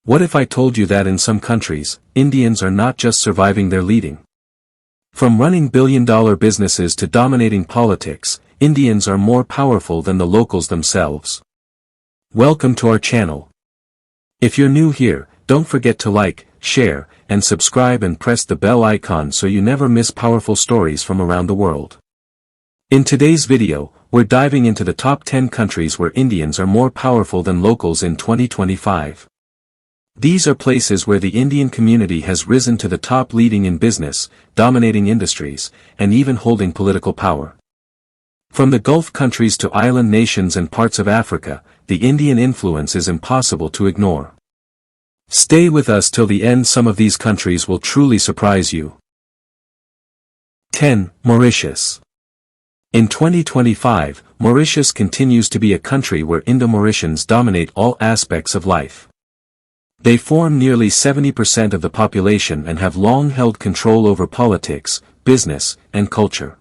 What if I told you that in some countries, Indians are not just surviving, they're leading? From running billion-dollar businesses to dominating politics, Indians are more powerful than the locals themselves. Welcome to our channel. If you're new here, don't forget to like, share, and subscribe and press the bell icon so you never miss powerful stories from around the world. In today's video, we're diving into the top 10 countries where Indians are more powerful than locals in 2025. These are places where the Indian community has risen to the top, leading in business, dominating industries, and even holding political power. From the Gulf countries to island nations and parts of Africa, the Indian influence is impossible to ignore. Stay with us till the end. Some of these countries will truly surprise you. 10. Mauritius. In 2025, Mauritius continues to be a country where Indo-Mauritians dominate all aspects of life. They form nearly 70% of the population and have long held control over politics, business, and culture.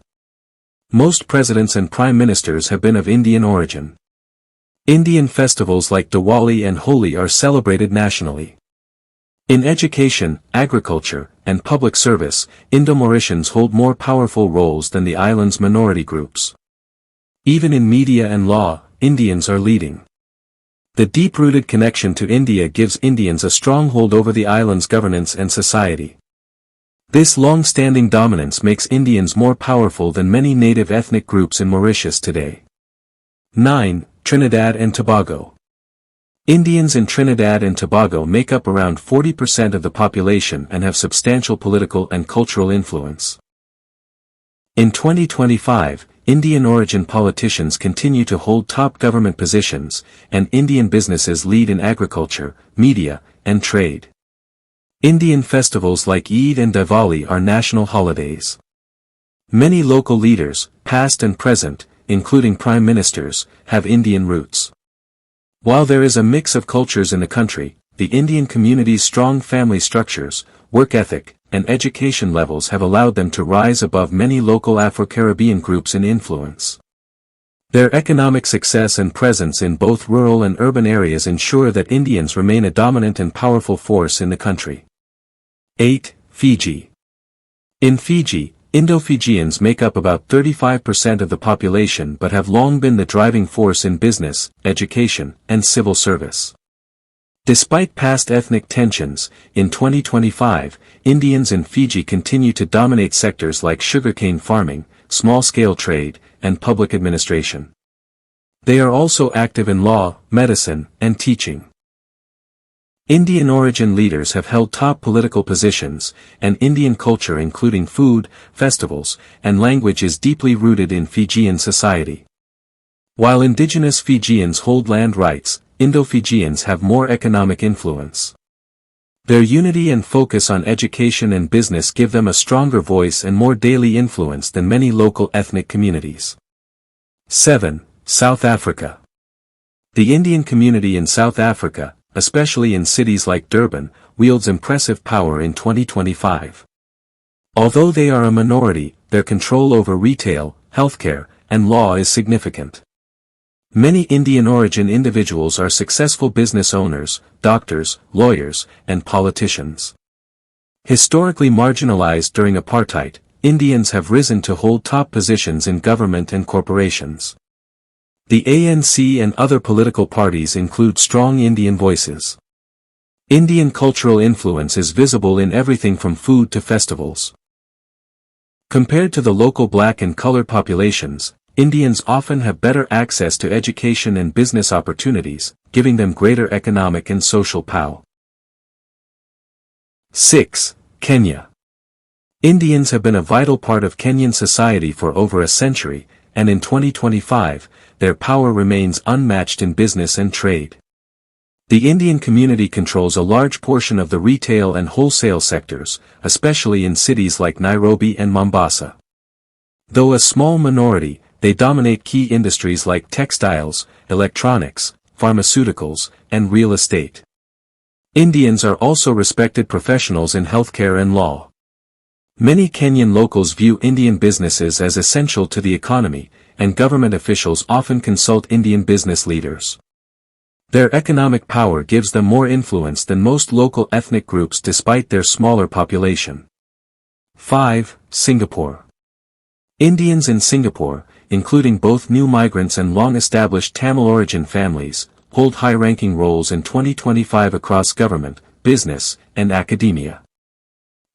Most presidents and prime ministers have been of Indian origin. Indian festivals like Diwali and Holi are celebrated nationally. In education, agriculture, and public service, Indo-Mauritians hold more powerful roles than the island's minority groups. Even in media and law, Indians are leading. The deep-rooted connection to India gives Indians a stronghold over the island's governance and society. This long-standing dominance makes Indians more powerful than many native ethnic groups in Mauritius today. 9. Trinidad and Tobago. Indians in Trinidad and Tobago make up around 40% of the population and have substantial political and cultural influence. In 2025, Indian-origin politicians continue to hold top government positions, and Indian businesses lead in agriculture, media, and trade. Indian festivals like Eid and Diwali are national holidays. Many local leaders, past and present, including prime ministers, have Indian roots. While there is a mix of cultures in the country, the Indian community's strong family structures, work ethic, and education levels have allowed them to rise above many local Afro-Caribbean groups in influence. Their economic success and presence in both rural and urban areas ensure that Indians remain a dominant and powerful force in the country. 8. Fiji. In Fiji, Indo-Fijians make up about 35% of the population but have long been the driving force in business, education, and civil service. Despite past ethnic tensions, in 2025, Indians in Fiji continue to dominate sectors like sugarcane farming, small-scale trade, and public administration. They are also active in law, medicine, and teaching. Indian-origin leaders have held top political positions, and Indian culture, including food, festivals, and language, is deeply rooted in Fijian society. While indigenous Fijians hold land rights, Indo-Fijians have more economic influence. Their unity and focus on education and business give them a stronger voice and more daily influence than many local ethnic communities. 7. South Africa. The Indian community in South Africa, especially in cities like Durban, wields impressive power in 2025. Although they are a minority, their control over retail, healthcare, and law is significant. Many Indian-origin individuals are successful business owners, doctors, lawyers, and politicians. Historically marginalized during apartheid, Indians have risen to hold top positions in government and corporations. The ANC and other political parties include strong Indian voices. Indian cultural influence is visible in everything from food to festivals. Compared to the local black and colored populations, Indians often have better access to education and business opportunities, giving them greater economic and social power. 6. Kenya. Indians have been a vital part of Kenyan society for over a century, and in 2025, their power remains unmatched in business and trade. The Indian community controls a large portion of the retail and wholesale sectors, especially in cities like Nairobi and Mombasa. Though a small minority, they dominate key industries like textiles, electronics, pharmaceuticals, and real estate. Indians are also respected professionals in healthcare and law. Many Kenyan locals view Indian businesses as essential to the economy, and government officials often consult Indian business leaders. Their economic power gives them more influence than most local ethnic groups despite their smaller population. 5. Singapore. Indians in Singapore, including both new migrants and long-established Tamil origin families, hold high-ranking roles in 2025 across government, business, and academia.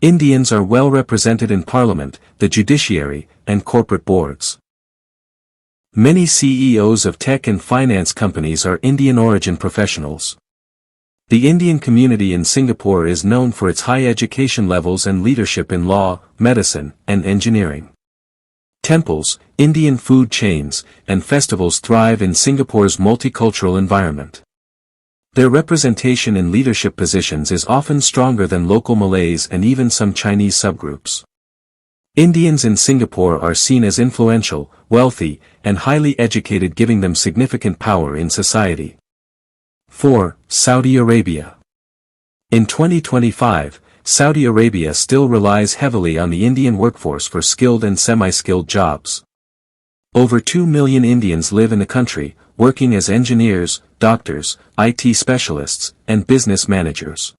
Indians are well represented in parliament, the judiciary, and corporate boards. Many CEOs of tech and finance companies are Indian origin professionals. The Indian community in Singapore is known for its high education levels and leadership in law, medicine, and engineering. Temples, Indian food chains, and festivals thrive in Singapore's multicultural environment. Their representation in leadership positions is often stronger than local Malays and even some Chinese subgroups. Indians in Singapore are seen as influential, wealthy, and highly educated, giving them significant power in society. 4. Saudi Arabia. In 2025, Saudi Arabia still relies heavily on the Indian workforce for skilled and semi-skilled jobs. Over 2 million Indians live in the country, working as engineers, doctors, IT specialists, and business managers.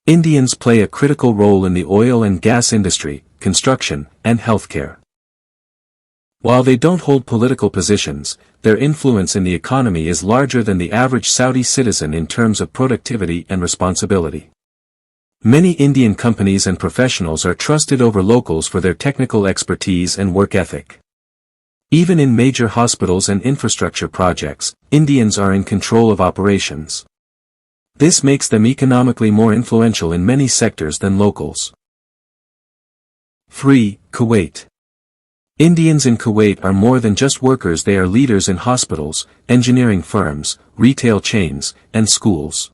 Indians play a critical role in the oil and gas industry, construction, and healthcare. While they don't hold political positions, their influence in the economy is larger than the average Saudi citizen in terms of productivity and responsibility. Many Indian companies and professionals are trusted over locals for their technical expertise and work ethic. Even in major hospitals and infrastructure projects, Indians are in control of operations. This makes them economically more influential in many sectors than locals. 3. Kuwait. Indians in Kuwait are more than just workers, they are leaders in hospitals, engineering firms, retail chains, and schools.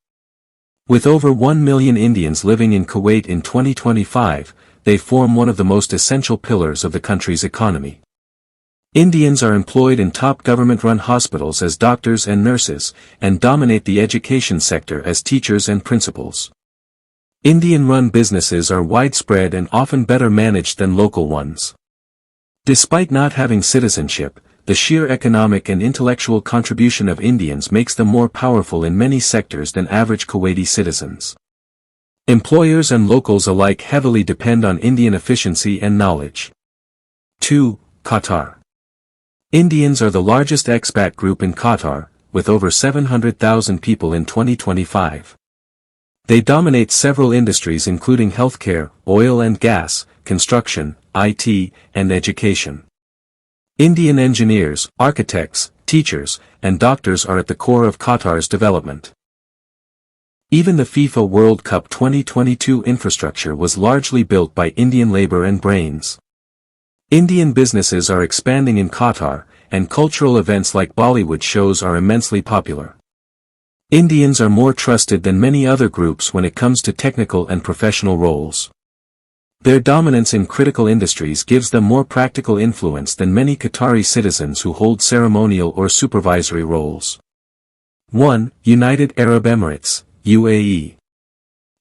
With over 1 million Indians living in Kuwait in 2025, they form one of the most essential pillars of the country's economy. Indians are employed in top government-run hospitals as doctors and nurses, and dominate the education sector as teachers and principals. Indian-run businesses are widespread and often better managed than local ones. Despite not having citizenship, the sheer economic and intellectual contribution of Indians makes them more powerful in many sectors than average Kuwaiti citizens. Employers and locals alike heavily depend on Indian efficiency and knowledge. 2. Qatar. Indians are the largest expat group in Qatar, with over 700,000 people in 2025. They dominate several industries including healthcare, oil and gas, construction, IT, and education. Indian engineers, architects, teachers, and doctors are at the core of Qatar's development. Even the FIFA World Cup 2022 infrastructure was largely built by Indian labor and brains. Indian businesses are expanding in Qatar, and cultural events like Bollywood shows are immensely popular. Indians are more trusted than many other groups when it comes to technical and professional roles. Their dominance in critical industries gives them more practical influence than many Qatari citizens who hold ceremonial or supervisory roles. 1. United Arab Emirates, UAE.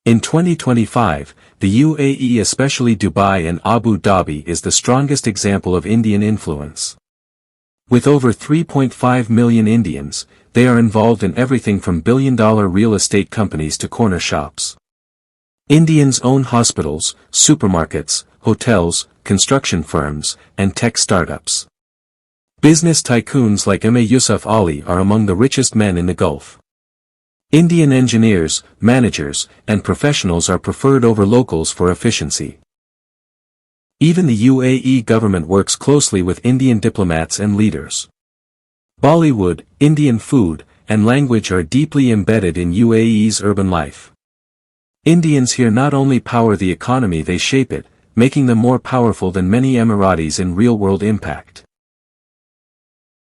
In 2025, the UAE, especially Dubai and Abu Dhabi, is the strongest example of Indian influence. With over 3.5 million Indians, they are involved in everything from billion-dollar real estate companies to corner shops. Indians own hospitals, supermarkets, hotels, construction firms, and tech startups. Business tycoons like Emir Yusuf Ali are among the richest men in the Gulf. Indian engineers, managers, and professionals are preferred over locals for efficiency. Even the UAE government works closely with Indian diplomats and leaders. Bollywood, Indian food, and language are deeply embedded in UAE's urban life. Indians here not only power the economy, they shape it, making them more powerful than many Emiratis in real-world impact.